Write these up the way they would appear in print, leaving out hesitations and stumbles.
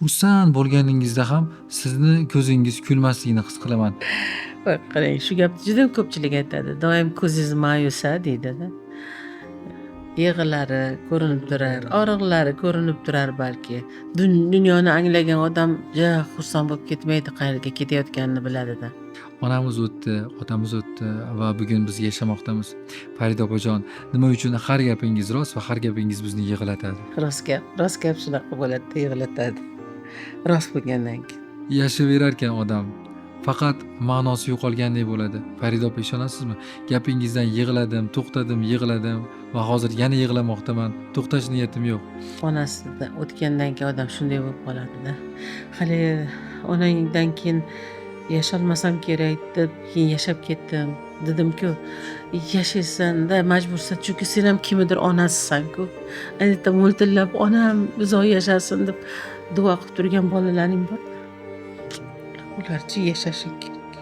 xursand bo'lganingizda ham sizni ko'zingiz kulmasligini his qilaman. Bak qarang, shu gapni juda ko'pchilik aytadi. Doim ko'zingiz ma'yus-a deydida. Yig'ilari ko'rinib turar, og'riqlari ko'rinib turar balki. Dunyoni anglagan odam juda xursand bo'lib ketmaydi, qayerga ketayotganini biladida. Onamiz o'tdi, otamiz o'tdi va bugun biz yashamoqdamiz. Farida opajon, nima uchun har gapingiz rost va har gapingiz bizni yig'latadi? Rost gap shunaqa bo'ladi, yig'latadi. Rost bo'lgandan keyin. Yashayverarkan odam faqat ma'nosi yo'qolgandek bo'ladi. Farida opa, ishonasizmi? Gapingizdan yig'ladim, to'xtadim, yig'ladim va hozir yana yig'lamoqdaman. To'xtash niyatim yo'q. Onasidan o'tgandan keyin odam shunday bo'lib qoladida. Hali onangdan keyin yasholmasam kerak deb keyin yashab ketdim. Dedim-ku, yashaysan-da majbursan, chunki sen ham kimnidir onasisan-ku. Ayta mo'ltillab onam uzoq yashasin deb duo qilib turgan bolalaring bor. Ularchi yashashi kerak.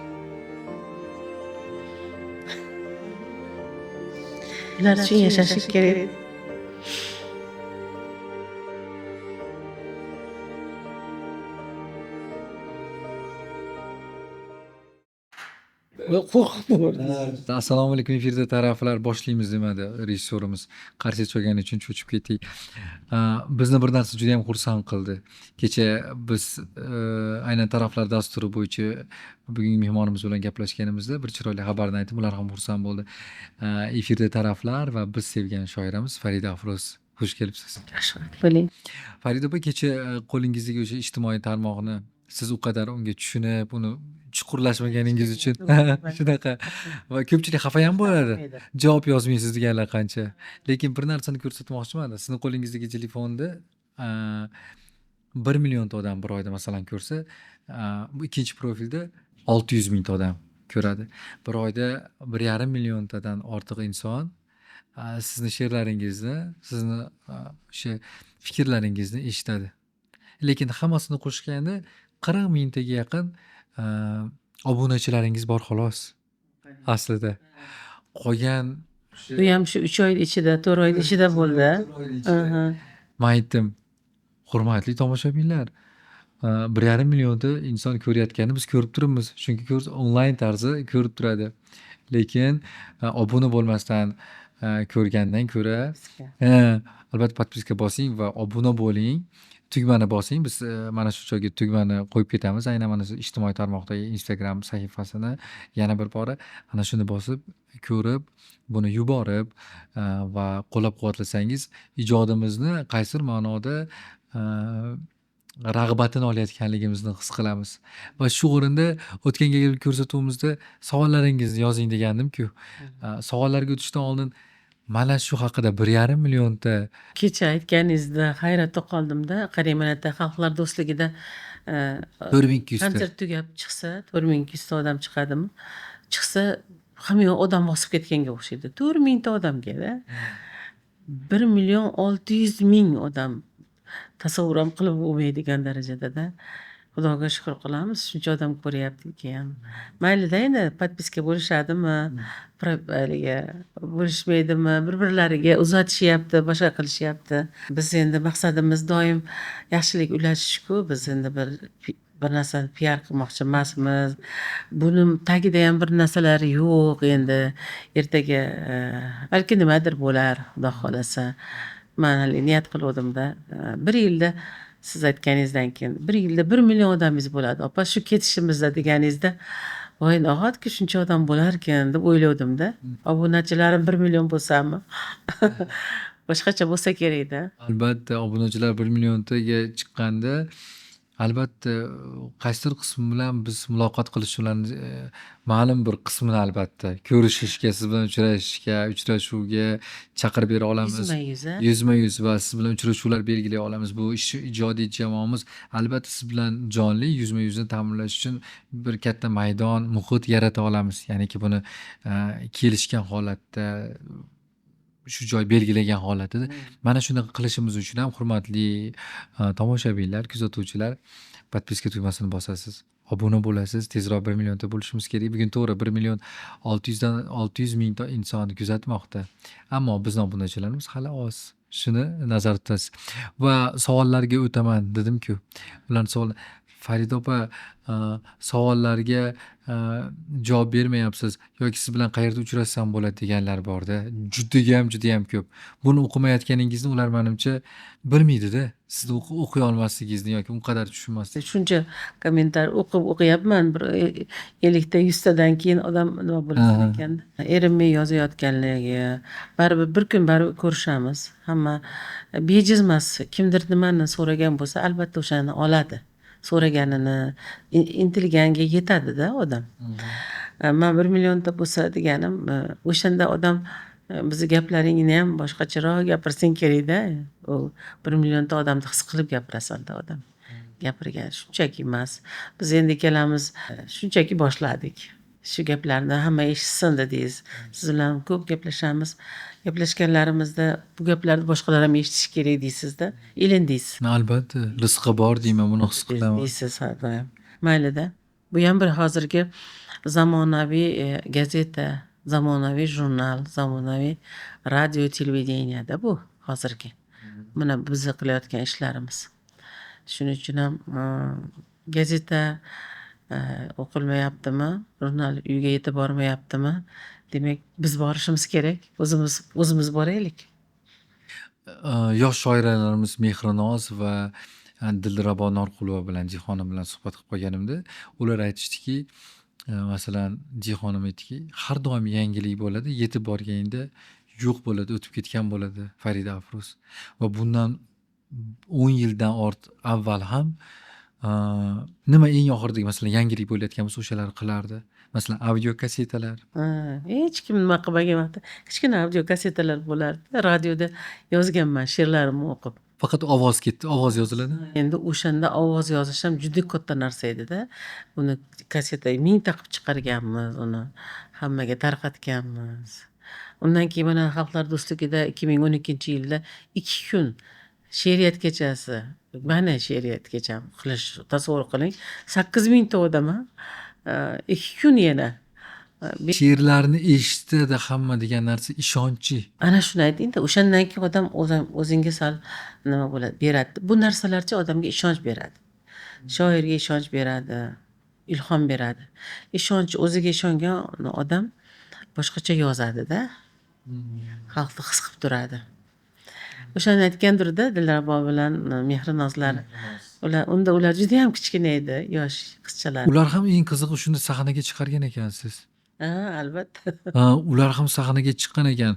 Ularchi yashashi kerak. Assalomu alaykum, efirda taraflar boshlaymiz demadi rejissyorimiz. Qarshi cho'gani uchun cho'chib ketdik. Bizni bir narsa juda ham xursand qildi. Kecha biz aynan taraflar dasturi bo'yicha bugungi mehmonimiz bilan gaplashganimizda bir chiroyli xabarni aytib, ular ham xursand bo'ldi. Efirda taraflar va biz sevgan shoiramiz Farida Afroz. Xush kelibsiz. Rahmat. Bo'ling. Farida opa, kecha qo'lingizdagi o'sha ijtimoiy tarmoqni siz u qadar unga tushunib, uni chuqurlashmaganingiz uchun shunaqa va ko'pchilik xafa ham bo'ladi. Javob yozmaysiz deganlar qancha. Lekin bir narsani ko'rsatmoqchiman. Sizni qo'lingizdagi telefonda 1 millionta odam bir oyda masalan ko'rsa, bu ikkinchi profilda 600 mingta odam ko'radi. Bir oyda 1,5 milliontadan ortiq inson sizni she'rlaringizni, sizni o'sha fikrlaringizni eshitadi. Lekin hammasini qo'shganda 40 mingtaga yaqin obunachilaringiz bor xolos. Aslida qolgan Bu ham shu 3 oy ichida, 4 oy ichida bo'ldi. Men aytdim, hurmatli tomoshabinlar, 1,5 millionta inson ko'rayotganini biz ko'rib turibmiz. Chunki onlayn tarzda ko'rib turadi. Lekin obuna bo'lmasdan ko'rgandan ko'ra, albatta podpiska bosing va obuna bo'ling. Tugmani bosing. Biz mana shu joyga tugmani qo'yib ketamiz. Aynan mana shu ijtimoiy tarmoqdagi Instagram sahifasini yana bir bora ana shuni bosib, ko'rib, buni yuborib va qo'llab-quvvatlasangiz ijodimizni qaysidir ma'noda rag'batini olayotganligimizni his qilamiz. Va shu o'rinda o'tgan galgi ko'rsatuvimizda savollaringizni yozing degandim-ku. Savollarga o'tishdan oldin mana shu haqida 1,5 millionta Kecha aytganingizda hayratda qoldimda. Qarang, mana yerda Xalqlar do'stligida 4200 ta. konsert tugab chiqsa, 4200 ta odam chiqadimi? Chiqsa, hamma yoq odam bosib ketganga o'xshaydi. 4000 ta odamga-da. 1 million 600 ming odam tasavvur ham qilib bo'lmaydigan darajada-da. Xudoga shukr qilamiz, shuncha odam ko'ryapti ekan. Mayli-da, endi podpiska bo'lishadimi, haligi bo'lishmaydimi, bir-birlariga uzatishyapti, boshqa qilishyapti. Biz endi maqsadimiz doim yaxshilik ulashish-ku. Biz endi bir narsani PR qilmoqchi emasmiz. Buni tagida ham bir narsalar yo'q endi. Ertaga balki nimadir bo'lar, Xudo xolasa. Men hali niyat qiluvdim-da. 1 yilda siz aytganingizdan keyin 1 yilda 1 million odamingiz bo'ladi. Opa, shu ketishimizda deganingizda, voy nahotki shuncha odam bo'larkan deb o'ylovdim-da. Obunachilarim 1 million bo'lsami? Boshqacha bo'lsa kerak-da. Albatta, obunachilar 1 milliontaga chiqqanda albatta qaysidir qismi bilan biz muloqot qilish bilan ma'lum bir qismini albatta ko'rishishga, siz bilan uchrashuvga chaqirib bera olamiz. Yuzma-yuz-a. Yuzma-yuz va siz bilan uchrashuvlar belgilay olamiz. Bu ijodiy jamoamiz albatta siz bilan jonli yuzma-yuzni ta'minlash uchun bir katta maydon, muhit yarata olamiz. Ya'niki buni kelishgan holatda, shu joy belgilagan holatida mana shuni qilishimiz uchun ham hurmatli tomoshabinlar, kuzatuvchilar, podpiska tugmasini bosasiz, obuna bo'lasiz. Tezroq 1 millionta bo'lishimiz kerak. Bugun to'g'ri 1 million 600 mingta inson kuzatmoqda. Ammo bizning obunachilarimiz hali oz. Shuni nazarda tutasiz. Va savollarga o'taman dedim-ku. Ularni savol Farida opa, savollarga javob bermayapsiz yoki siz bilan qayerda uchrashsam bo'ladi deganlar bor-da. Judayam ko'p. Buni o'qimayotganingizni ular menimcha bilmaydi-da. Sizni o'qiy olmasligingizni yoki u qadar tushunmasligingizni. Shuncha kommentariy o'qiyapman. Bir 50 ta 100 tadan keyin odam nima bo'lasan ekan. Erinmay yozayotganligi, baribir bir kun baribir ko'rishamiz. Hamma bejiz emas. Kimdir nimani so'ragan bo'lsa, albatta o'shani oladi. So'raganini intilganga yetadi-da odam. Men 1 millionta bo'lsa deganim, o'shanda odam bizni gaplaringni ham boshqacharoq gapirsang kerak-da. U 1 millionta odamni his qilib gapirasan-da odam. Gapirgan shunchaki emas. Biz endi ikkalamiz shunchaki boshladik. Shu gaplarni hamma eshitsin dedingiz. Siz bilan ko'p gaplashamiz. Gaplashganlarimizda bu gaplarni boshqalar ham eshitishi kerak deysiz-da. Ilindingiz. Albatta, rizqi bor deyman, buni his qilaman. Deysiz har doim. Mayli-da. Bu ham bir hozirgi zamonaviy gazeta, zamonaviy jurnal, zamonaviy radio, televideniyada bu hozirgi. Mana biz qilayotgan ishlarimiz. Shuning uchun ham gazeta o'qilmayaptimi, jurnal uyga yetib bormayaptimi? Demak, biz borishimiz kerak. O'zimiz boraylik. Yosh shoiralarimiz Mehrinoz va Dilrabo Norqulova bilan Jihonim bilan suhbat qilib qolganimda, ular aytishdiki, masalan, Jihonim aytdiki, har doim yangilik bo'ladi, yetib borganingda yo'q bo'ladi, o'tib ketgan bo'ladi Farida Afrus. Va bundan 10 yildan avval ham nima eng oxiridagi masalan yangilik bo'layotgan bo'lsa o'shalar qilardi. Masalan, audio kasetalar. Hech kim nima qilmagan vaqtda kichkina audio kasetalar bo'lardi. Radioda yozganman she'rlarimni o'qib. Faqat ovoz ketdi, ovoz yoziladi. Endi o'shanda ovoz yozish ham juda katta narsa edi-da. Uni kasetaga 1000 ta qilib chiqarganmiz, uni hammaga tarqatganmiz. Undan keyin mana Xalqlar do'stligida 2012-yilda 2 kun she'riyat kechasi, mana she'riyat kecham qilish tasavvur qiling. 8000 ta odam 2 kun yana. She'rlarni eshitadi hamma degan narsa ishonchi. Ana shuni ayting-da, o'shandan keyin odam o'zinga sal nima bo'ladi, beradi. Bu narsalarcha odamga ishonch beradi. Shoirga ishonch beradi, ilhom beradi. Ishonch, o'ziga ishongan odam boshqacha yozadi-da. Xalqni his qilib turadi. O'shani aytgandir-da Dilrabo bilan Mehrinozlar. Ular juda ham kichkina edi, yosh qizchalar. Ular ham eng qizig'i shunda sahnaga chiqargan ekansiz. Albatta. Ular ham sahnaga chiqqan ekan.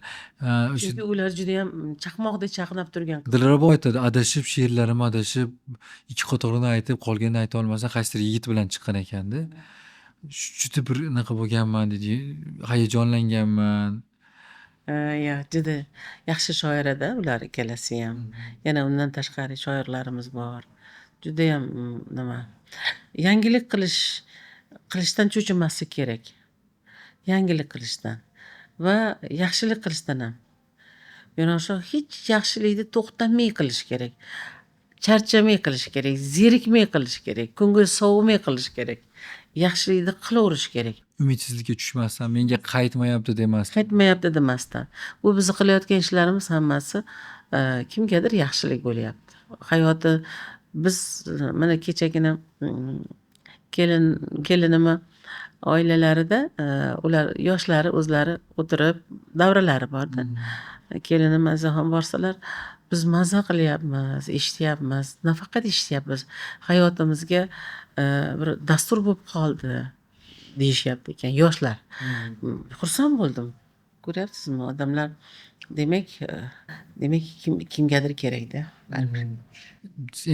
Chunki ular juda ham chaqmoqdek chaqnab turgan. Dilrabo aytadi, adashib she'rlarim adashib, ikki qo'tog'ini aytib, qolganini ayta olmasa, qaysidir yigit bilan chiqqan ekanda. Juda bir unaqa bo'lganman dedi, hayajonlanganman. Juda yaxshi shoirada ular ikkalasi ham. Yana undan tashqari shoirlarimiz bor. Juda ham nima? Yangilik qilishdan cho'chimaslik kerak. Yangilik qilishdan va yaxshilik qilishdan ham. Yana shu hech yaxshilikni to'xtamay qilish kerak. Charchamay qilish kerak, zerikmay qilish kerak, ko'ngil sovumay qilish kerak. Yaxshilikni qilaverish kerak. Umidsizlikka tushmasdan, menga qaytmayapti demasdan. Qaytmayapti demasdan. Bu biz qilayotgan ishlarimiz hammasi kimgadir yaxshilik bo'lyapti. Hayoti biz mana kechagina kelinimi oilalarida ular yoshlari o'zlari o'tirib davralari borda. Kelinim ham borsalar, biz maza qilyapmiz, eshityapmiz, nafaqat eshityapmiz. Hayotimizga bir dastur bo'lib qoldi deyishyapti ekan yoshlar. Xursand bo'ldim. Ko'ryapsizmi, odamlar demak kimgadir kerakda.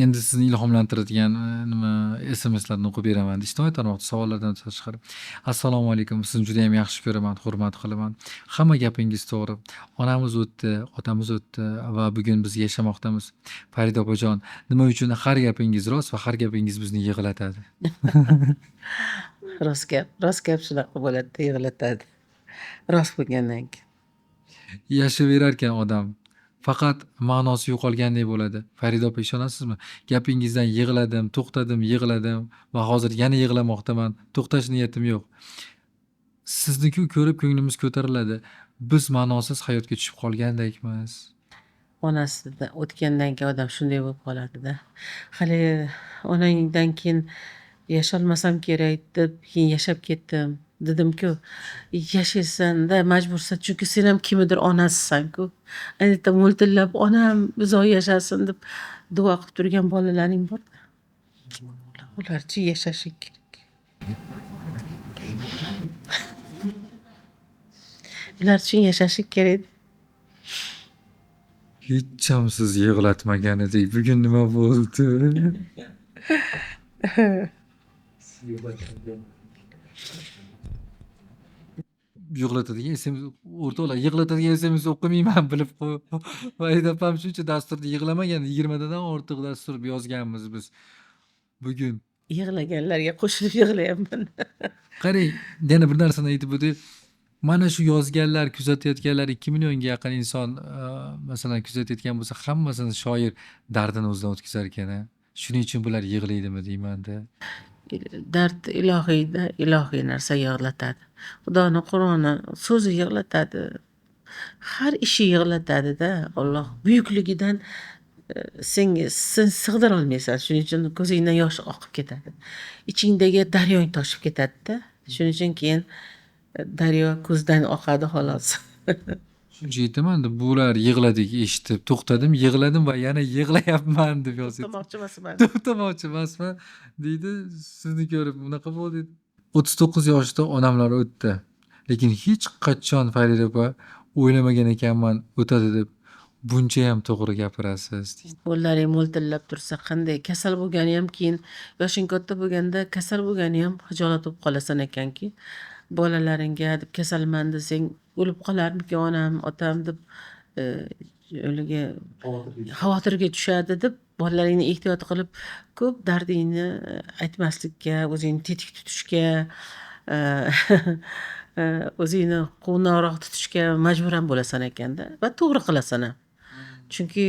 Endi sizni ilhomlantiradigan nima SMSlarni o'qib beraman. Ijtimoiy tarmoqda savollardan tashqari. Assalomu alaykum. Sizni juda ham yaxshi ko'raman, hurmat qilaman. Hamma gapingiz to'g'ri. Onamiz o'tdi, otamiz o'tdi va bugun biz yashamoqdamiz. Farida opajon, nima uchun har gapingiz rost va har gapingiz bizni yig'latadi? Rost gap shunaqa bo'ladi, yig'latadi. Rost bo'lgandan keyin. Yashayverarkan odam faqat ma'nosi yo'qolgandek bo'ladi. Farida opa, ishonasizmi? Gapingizdan yig'ladim, to'xtadim, yig'ladim va hozir yana yig'lamoqdaman. To'xtash niyatim yo'q. Sizni ko'rib ko'nglimiz ko'tariladi. Biz ma'nosiz hayotga tushib qolgandekmiz. onasidan o'tgandan keyin odam shunday bo'lib qoladida. Hali onangdan keyin yasholmasam kerak deb keyin yashab ketdim. Dedim-ku, yashaysan-da majbursan, chunki sen ham kimnidir onasisan-ku. Ayni yerda mo'ltillab onam uzoq yashasin deb duo qilib turgan bolalaring bor. Ularchi yashashi kerak. Ular uchun yashashi kerak. Hecham siz yig'latmagan edik. Bugun nima bo'ldi? Yig'latadigan SMS o'rtoqlar, yig'latadigan SMS o'qimayman bilib Vahid opam shuncha dasturda yig'lamagan, 20 dan ortiq dastur yozganmiz biz. Bugun Yig'laganlarga qo'shilib yig'layapman. qarang, yana bir narsani aytib o'tay. Mana shu yozganlar, kuzatayotganlar 2 millionga yaqin inson masalan kuzatayotgan bo'lsa, hammasini shoir dardini o'zidan o'tkazar ekan. Shuning uchun bular yig'laydimi deyman-da. Dard ilohiyda, ilohiy narsa yig'latadi. Xudoning Qur'oni so'zi yig'latadi. Har ishi yig'latadi-da. Alloh buyukligidan sen sig'dira olmaysan. Shuning uchun ko'zingdan yosh oqib ketadi. Ichingdagi daryong toshib ketadi-da. Shuning uchun keyin daryo ko'zdan oqadi xolos. Shuncha aytaman-da, bular yig'ladik eshitib, to'xtadim, yig'ladim va yana yig'layapman deb yozyapti. To'xtamoqchi emasman. To'xtamoqchi emasman deydi. Sizni ko'rib bunaqa bo'ldi. 39 yoshda onamlar o'tdi. Lekin hech qachon Farida opa o'ylamagan ekanman o'tadi deb. Buncha ham to'g'ri gapirasiz deydi. Qo'llaring mo'ltillab tursa qanday kasal bo'lgani ham keyin yoshing katta bo'lganda kasal bo'lgani ham xijolat bo'lib qolasan ekanki, bolalaringga deb kasalman desang o'lib qolarmikan onam, otam deb o'ligi xavotirga tushadi deb bolalaringni ehtiyot qilib ko'p dardingni aytmaslikka, o'zingni tetik tutishga, o'zingni quvnoqroq tutishga majbur ham bo'lasan ekanda va to'g'ri qilasan ham. Chunki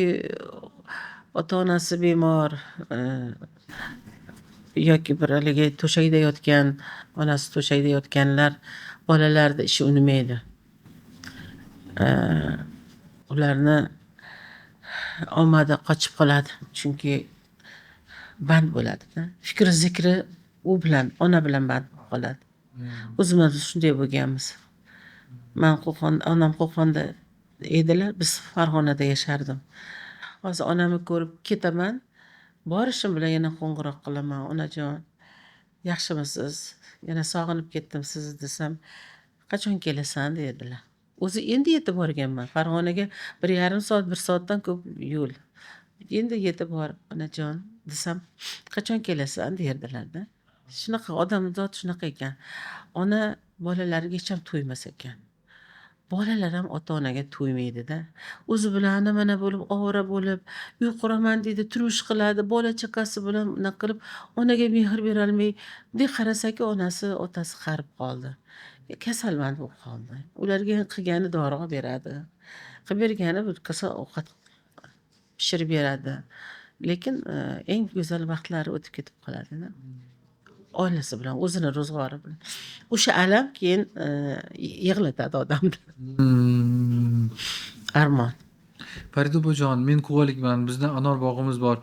ota-onasi bemor yoki bir haligi to'shakda yotgan, onasi to'shakda yotganlar bolalarida ishi unmaydi. Ularni omadi qochib qoladi. Chunki band bo'ladi-da. Fikri zikri u bilan, ona bilan band bo'lib qoladi. O'zimiz shunday bo'lganmiz. Onam Qo'qonda edilar, biz Farg'onada yashardim. Hozir onamni ko'rib ketaman, borishim bilan yana qo'ng'iroq qilaman. Onajon, yaxshimisiz? Yana sog'inib ketdim sizni desam, qachon kelasan dedilar. O'zi endi yetib borganman. Farg'onaga 1,5 soat, 1 soatdan ko'p yo'l. Endi yetib borib, onajon desam, qachon kelasan derdilar-da. Shunaqa odam zoti shunaqa ekan. Ona bolalariga hech ham to'ymas ekan. Bolalar ham ota-onaga to'ymaydi-da. O'zi bilan mana bo'lib, ovora bo'lib, uy quraman deydi, turmush qiladi, bola chaqasi bilan unaqa qilib, onaga mehr bera olmay, bunday qarasaki onasi, otasi qarib qoldi. Kasalmand bo'lib qoldi. Ularga qilgani dori olib beradi. Qilib bergani bir kosa ovqat pishirib beradi. Lekin eng go'zal vaqtlari o'tib ketib qoladi-da. Oilasi bilan, o'zini ro'zg'ori bilan. O'sha alam keyin yig'latadi odamni. Armon. Farida opajon, men Quvalikman. Bizda anor bog'imiz bor.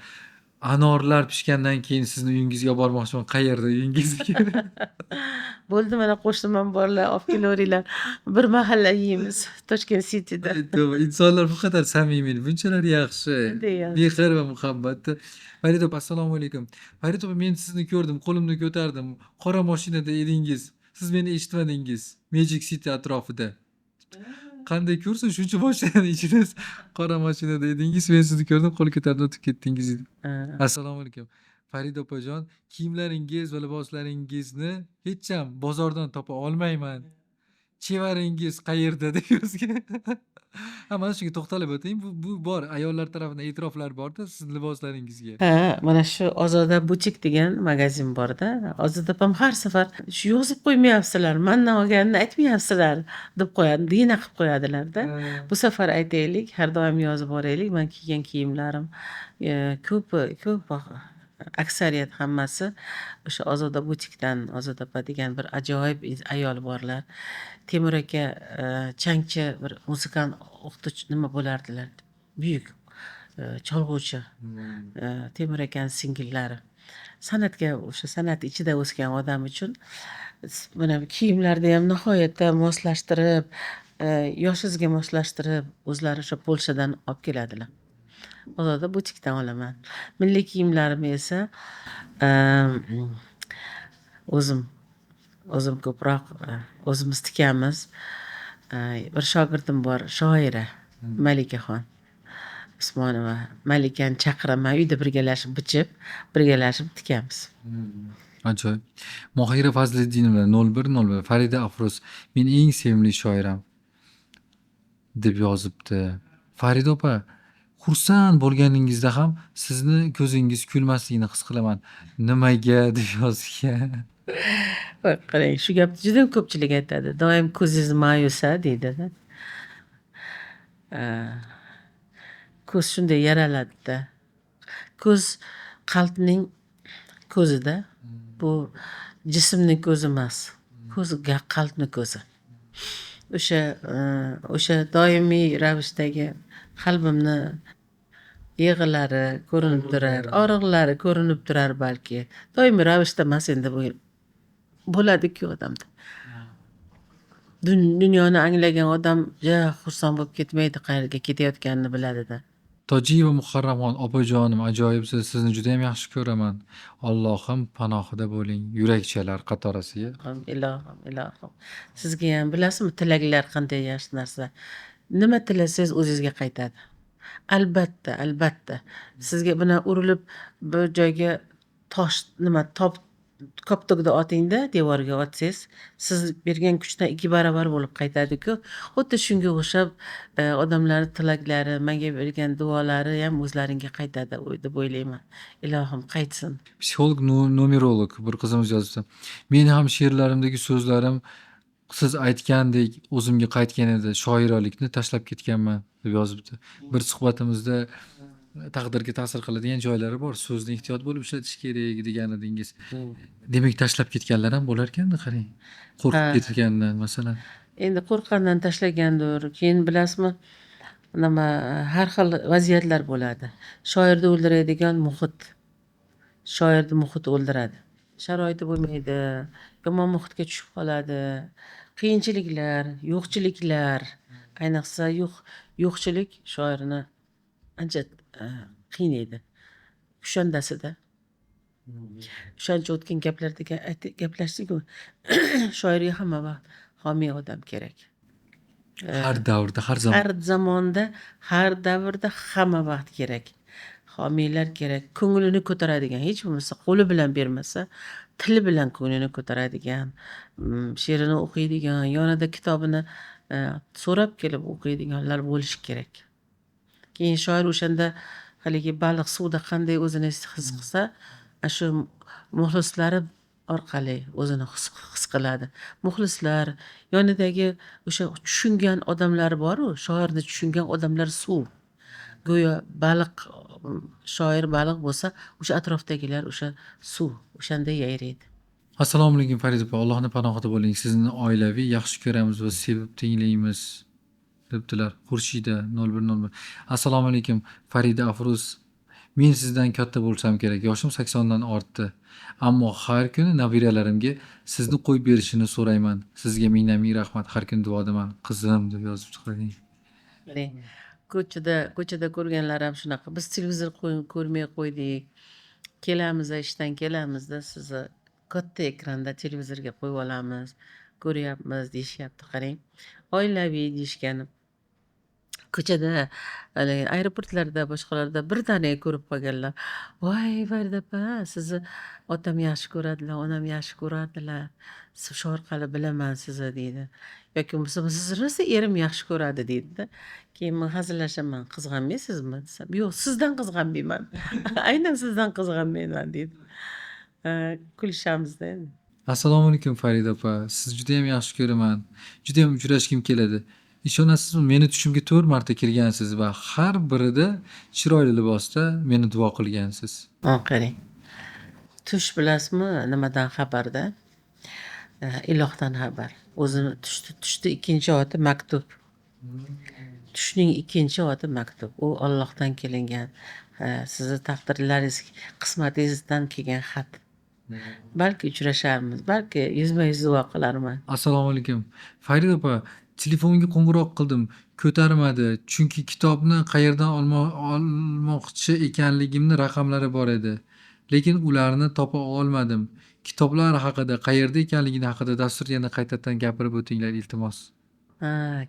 Anorlar pishgandan keyin sizni uyingizga bormoqchiman. Qayerda uyingizga? Bo'ldi, mana qo'shniman borlar, olib kelaveringlar. Bir mahalla yeymiz Toshkent Cityda. Insonlar bu qadar samimiy, bunchalar yaxshi. Judayam. Mehr va muhabbatda. Farida opa, assalomu alaykum. Farida opa, men sizni ko'rdim, qo'limni ko'tardim. Qora mashinada edingiz. Siz meni eshitmadingiz. Magic City atrofida. Qanday ko'rsin, shuncha mashinani ichida qora mashinada edingiz. Men sizni ko'rdim, qo'l ko'tardim, o'tib ketdingiz. Assalomu alaykum. Farida opajon, kiyimlaringiz va liboslaringizni hech ham bozordan topa olmayman. Chevaringiz qayerda deb yozgan. Mana shunga to'xtalib o'tayim. Bu bor, ayollar tarafidan e'tiroflar bor-da siz liboslaringizga. Mana shu Ozoda butik degan magazin bor-da. Ozoda opam har safar shu yozib qo'ymayapsizlar, mandan olganini aytmayapsizlar deb qo'yadi, dina qilib qo'yadilar-da. Bu safar aytaylik, har doim yozib boraylik. Men kiygan kiyimlarim ko'p aksariyat hammasi o'sha Ozoda butikdan, Ozoda opa degan bir ajoyib ayol borlar. Temur aka changchi bir muzikant o'qituvchi nima bo'lardilar. buyuk cholg'uvchi Temur akani singillari. San'atga o'sha san'at ichida o'sgan odam uchun mana bu kiyimlarni ham nihoyatda moslashtirib, yoshingizga moslashtirib, o'zlari o'sha Polshadan olib keladilar. Bozorda butikdan olaman. Milliy kiyimlarimni esa o'zim ko'proq o'zimiz tikamiz. Bir shogirdim bor, shoira Malikaxon Usmonova. Malikani chaqiraman, uyda birgalashib bichib, birgalashib tikamiz. Ajoyib. Mohira Fazliddinova 0101 Farida Afrus men eng sevimli shoiram deb yozibdi. Farida opa, xursand bo'lganingizda ham sizni ko'zingiz kulmasligini his qilaman. Nimaga deb yozgan. Bak qarang, shu gapni juda ko'pchilik aytadi. Doim ko'zingiz ma'yus-a deydi. Ko'z shunday yaraladida. Ko'z qalbning ko'zida. Bu jismning ko'zi emas. Ko'z qalbning ko'zi. O'sha doimiy ravishdagi qalbimni yig'ilari ko'rinib turar, og'riqlari ko'rinib turar balki. Doimiy ravishda emas endi bu bo'ladi-ku odamda. Dunyoni anglagan odam xursand bo'lib ketmaydi, qayerga ketayotganini biladida. Tojiyeva Muharramxon opajonim ajoyibsiz. Sizni juda ham yaxshi ko'raman. Allohim panohida bo'ling. Yurakchalar qatorasiga. Ilohim. Sizga ham bilasizmi tilaklar qanday yaxshi narsa. Nima tilasangiz o'zingizga qaytadi. Albatta. Sizga bilan urilib bir joyga tosh koptokda otingda devorga otsangiz, siz bergan kuchdan 2 barobar bo'lib qaytadi-ku. Xuddi shunga o'xshab odamlarning tilaklari, menga bergan duolari ham o'zlaringga qaytadi deb o'ylayman. Ilohim qaytsin. Psixolog numerolog bir qizimiz yozibdi. Men ham she'rlarimdagi so'zlarim siz aytgandek o'zimga qaytgan edi. Shoiralikni tashlab ketganman deb yozibdi. Bir suhbatimizda taqdirga ta'sir qiladigan joylari bor. So'zni ehtiyot bo'lib ishlatish kerak degan edingiz. Demak tashlab ketganlar ham bo'lar ekanda, qarang. Qo'rqib ketgandan masalan. Endi qo'rqqandan tashlagandir. Keyin bilasizmi, har xil vaziyatlar bo'ladi. Shoirni o'ldiradigan muhit. Shoirni muhit o'ldiradi. Sharoiti bo'lmaydi, yomon muhitga tushib qoladi. Qiyinchiliklar, yo'qchiliklar, ayniqsa yo'qchilik shoirni ancha qiynaydi. Kushondasida. O'shancha o'tgan gaplarda gaplashdik-ku. Shoirga hamma vaqt homiy odam kerak. Har davrda, har zamon. Har zamonda, har davrda hamma vaqt kerak. Homiylar kerak. Ko'nglini ko'taradigan, hech bo'lmasa qo'li bilan bermasa, tili bilan ko'nglini ko'taradigan, she'rini o'qiydigan, yonida kitobini so'rab kelib o'qiydiganlar bo'lishi kerak. Keyin shoir o'shanda haligi baliq suvda qanday o'zini his qilsa, shu muxlislari orqali o'zini his qiladi. Muxlislar yonidagi o'sha tushungan odamlar bor-ku, shoirni tushungan odamlar suv. Go'yo baliq, shoir baliq bo'lsa, o'sha atrofdagilar o'sha suv, o'shanda yayraydi. Assalomu alaykum Farida opa, Allohning panohida bo'ling. Sizni oilaviy yaxshi ko'ramiz va sevib tinglaymiz debdilar. Xurshida 0101. Assalomu alaykum Farida Afrus. Men sizdan katta bo'lsam kerak. Yoshim 80 dan ortdi. Ammo har kuni nabiralarimga sizni qo'yib berishini so'rayman. Sizga ming rahmat. Har kun duodaman. Qizim deb yozibdi, qarang. Ko'chada ko'rganlar ham shunaqa. Biz televizor ko'rmay qo'ydik. Kelamiz, ishdan kelamizda sizni katta ekranda televizorga qo'yib olamiz. Ko'ryapmiz deyishyapti, qarang. Oilaviy deyishgani. Ko'chada, aeroportlarda, boshqalarda birdaniga ko'rib qolganlar. Voy Farida opa, sizni otam yaxshi ko'radilar, onam yaxshi ko'radilar. Shu orqali bilaman sizni deydi. Yoki bo'lmasa sizni rosa erim yaxshi ko'radi deydi-da. Keyin men hazillashaman, qizg'anmaysizmi desam, yo'q, sizdan qizg'anmayman. Aynan sizdan qizg'anmayman deydi. Kulishamiz-da endi. Assalomu alaykum Farida opa. Sizni juda ham yaxshi ko'raman. Juda ham uchrashkim keladi. Ishonasizmi, meni tushimga 4 marta kirgansiz va har birida chiroyli libosda meni duo qilgansiz. Qarang. Tush bilasizmi, nimadan xabarda? Ilohdan xabar. O'zini tushdi ikkinchi oti maktub. tushning ikkinchi oti maktub. U Allohdan kelingan, sizni taqdirlaringiz, qismatingizdan kelgan xat. Balki uchrasharmiz, balki yuzma-yuz duo qilarman. Assalomu alaykum. Farida opa, telefonga qo'ng'iroq qildim, ko'tarmadi. Chunki kitobni qayerdan olmoqchi ekanligimni raqamlari bor edi. Lekin ularni topa olmadim. Kitoblar haqida, qayerda ekanligini haqida dastur yana qaytadan gapirib o'tinglar, iltimos.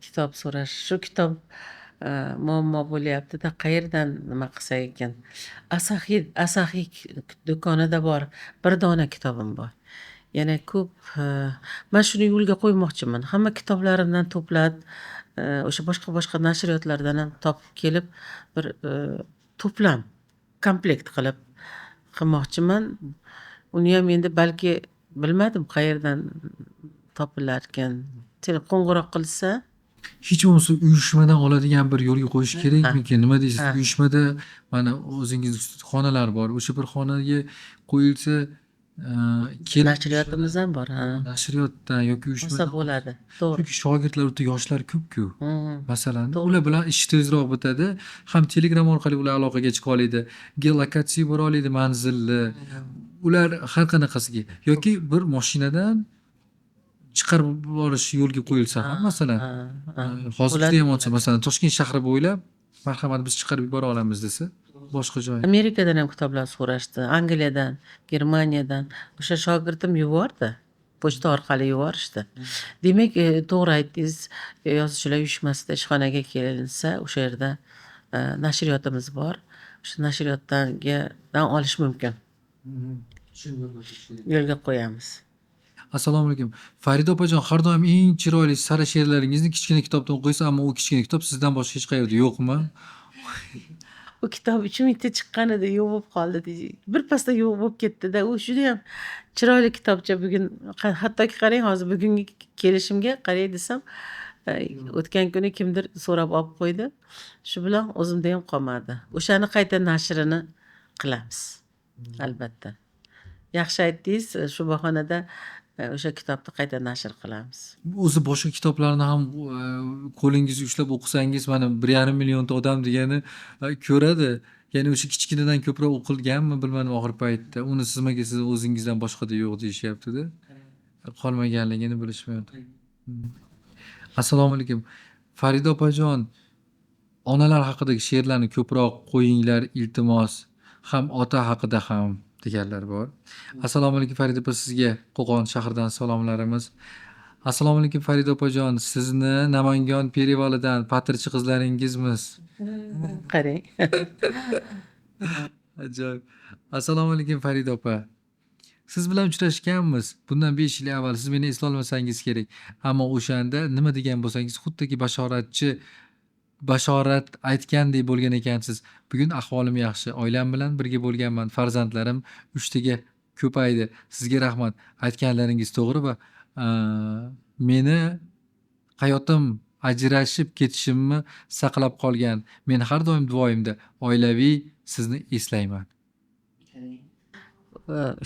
Kitob so'rash. Shu kitob muammo bo'lyapti-da, qayerdan nima qilsak ekan. Asaxiy do'konida bor. Bir dona kitobim bor. Yana ko'p, man shuni yo'lga qo'ymoqchiman. Hamma kitoblarimdan to'plab, o'sha boshqa nashriyotlardan ham topib kelib, bir to'plam, komplekt qilmoqchiman. Uniyam endi balki bilmadim qayerdan topilarkan. Qo'ng'iroq qilsa, Hech bo'lmasa uyushmadan oladigan bir yo'lga qo'yish kerakmikan? Nima deysiz? Ha. Uyushmada mana o'zingiz xonalar bor. O'sha bir xonaga qo'yilsa, kelib nashriyotimiz ham bor, nashriyotdan yoki Bo'lsa uyushmadan bo'ladi. To'g'ri. chunki shogirdlar o'ta yoshlar ko'p-ku. Masalan, To'g'ri. ular bilan ish tezroq bitadi. Ham Telegram orqali ular aloqaga chiqa oladi. Geolokatsiya bera oladi, manzilni. Ular har qanaqasiga yoki bir mashinadan chiqarib yuborish yo'lga qo'yilsa ham masalan, hozirda ham olsa, masalan, Toshkent shahri bo'ylab marhamat biz chiqarib yubora olamiz desa, boshqa joy. Amerikadan ham kitoblar so'rashdi, Angliyadan, Germaniyadan. O'sha shogirdim yubordi. Pochta orqali yuborishdi. Demak, to'g'ri aytdingiz. Yozuvchilar uyushmasida ishxonaga kelinsa, o'sha yerda nashriyotimiz bor. O'sha nashriyotdan olish mumkin. Yo'lga qo'yamiz. Assalomu alaykum. Farida opajon, har doim eng chiroyli sara she'rlaringizni kichkina kitobda o'qiysiz, ammo u kichkina kitob sizdan boshqa hech qayerda yo'qmi? U kitob 3 mingta chiqqan edi, yo'q bo'lib qoldi. Birpasda yo'q bo'lib ketdi-da. U judayam chiroyli kitobcha. Bugun hattoki qarang, hozir bugungi kelishimga qaray desam, o'tgan kuni kimdir so'rab olib qo'ydi. Shu bilan o'zimda ham qolmadi. O'shani qayta nashrini qilamiz. Albatta. Yaxshi aytdingiz. Shu bahonada o'sha kitobni qayta nashr qilamiz. O'zi boshqa kitoblarni ham qo'lingizga ushlab o'qisangiz, mana 1,5 millionta odam degani ko'radi. Ya'ni o'sha kichkinadan ko'proq o'qilganmi bilmadim oxir paytda. Uni siz o'zingizdan boshqada yo'q deyishyapti-da. Qolmaganligini bilishmayapti. Assalomu alaykum. Farida opajon, onalar haqidagi she'rlarni ko'proq qo'yinglar, iltimos. Ham ota haqida ham deganlar bor. Assalomu alaykum Farida opa, sizga Qo'qon shahridan salomlarimiz. Assalomu alaykum Farida opajon, sizni Namangan Perivalidan patirchi qizlaringizmiz. Qarang. Ajoyib. Assalomu alaykum Farida opa. Siz bilan uchrashganmiz. Bundan 5 yil avval. Siz meni eslolmasangiz kerak. Ammo o'shanda nima degan bo'lsangiz, xuddiki bashorat aytgandek bo'lgan ekansiz. Bugun ahvolim yaxshi. Oilam bilan birga bo'lganman. Farzandlarim 3 taga ko'paydi. Sizga rahmat. Aytganlaringiz to'g'ri va meni hayotim ajrashib ketishimni saqlab qolgan. Men har doim duoyimda oilaviy sizni eslayman.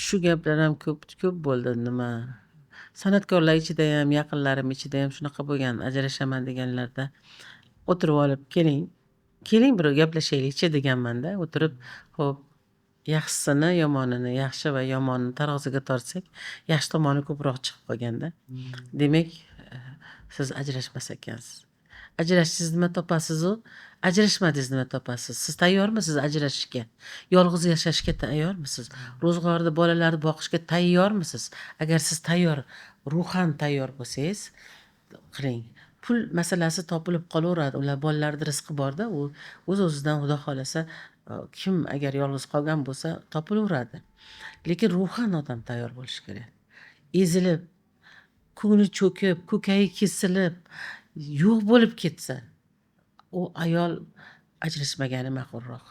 Shu gaplar ham ko'p bo'ldi. Nima san'atkorlar ichida ham, yaqinlarim ichida ham shunaqa bo'lgan. Ajrashaman deganlarda o'tirib olib, keling bir gaplashaylikchi deganman-da. O'tirib, xo'p, yaxshisini, yomonini, yaxshi va yomonini taroziga tortsak, yaxshi tomoni ko'proq chiqib qolganda. Demak, siz ajrashmas ekansiz. Ajrashingiz nima topasiz-u, ajrashmadingiz nima topasiz? Siz tayyormisiz ajrashishga? Yolg'iz yashashga tayyormisiz? Ro'zg'orda bolalarni boqishga tayyormisiz? Agar siz ruhan tayyor bo'lsangiz, qiling. Pul masalasi topilib qolaveradi. Ular bolalarning rizqi bor-da, u o'z-o'zidan Xudo xolasa, kim agar yolg'iz qolgan bo'lsa, topilaveradi. Lekin ruhan odam tayyor bo'lishi kerak. Ezilib, ko'ngli cho'kib, ko'kayi kesilib, yo'q bo'lib ketsa, u ayol ajrashmagani ma'qulroq.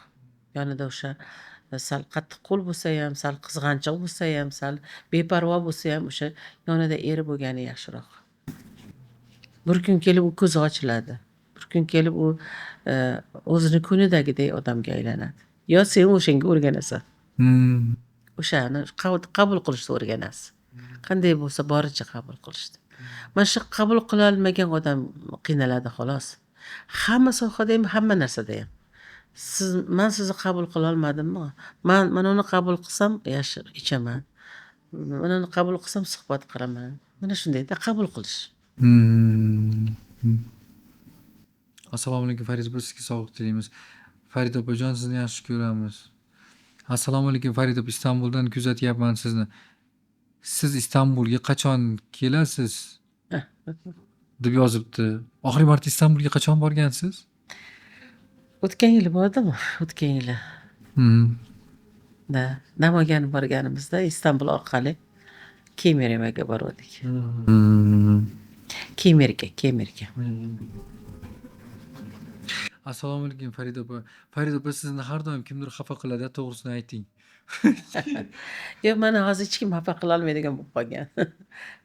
Yonida o'sha sal qattiq qo'l bo'lsa ham, sal qizg'anchiq bo'lsa ham, sal beparvo bo'lsa ham, o'sha yonida eri bo'lgani yaxshiroq. Bir kun kelib u ko'zi ochiladi. Bir kun kelib u o'zini ko'nglidagidek odamga aylanadi. Yo sen o'shanga o'rganasan. O'shani qabul qilishni o'rganasiz. Qanday bo'lsa boricha qabul qilishdi. Mana shu qabul qila olmagan odam qiynaladi xolos. Hamma sohada ham, hamma narsada ham. Man sizni qabul qilolmadimmi? Mana uni qabul qilsam ichaman. Mana uni qabul qilsam suhbat quraman. Mana shundayda qabul qilish. Assalomu alaykum Farid opa, sizga sog'lik tilaymiz. Farid opajon, sizni yaxshi ko'ramiz. Assalomu alaykum Farid opa, Istanbuldan kuzatyapman sizni. Siz Istanbulga qachon kelasiz? Heh. deb yozibdi. Oxirgi marta Istanbulga qachon borgansiz? O'tgan yili bordim. O'tgan yili. Da, Namangan borganimizda Istanbul orqali Kemerga bordik. Kemerga. Assalomu alaykum Farid opa. Farid opa, sizni har doim kimdir xafa qiladi, to'g'risini ayting. Yo'q, mani hozir hech kim xafa qila olmaydigan bo'lib qolgan.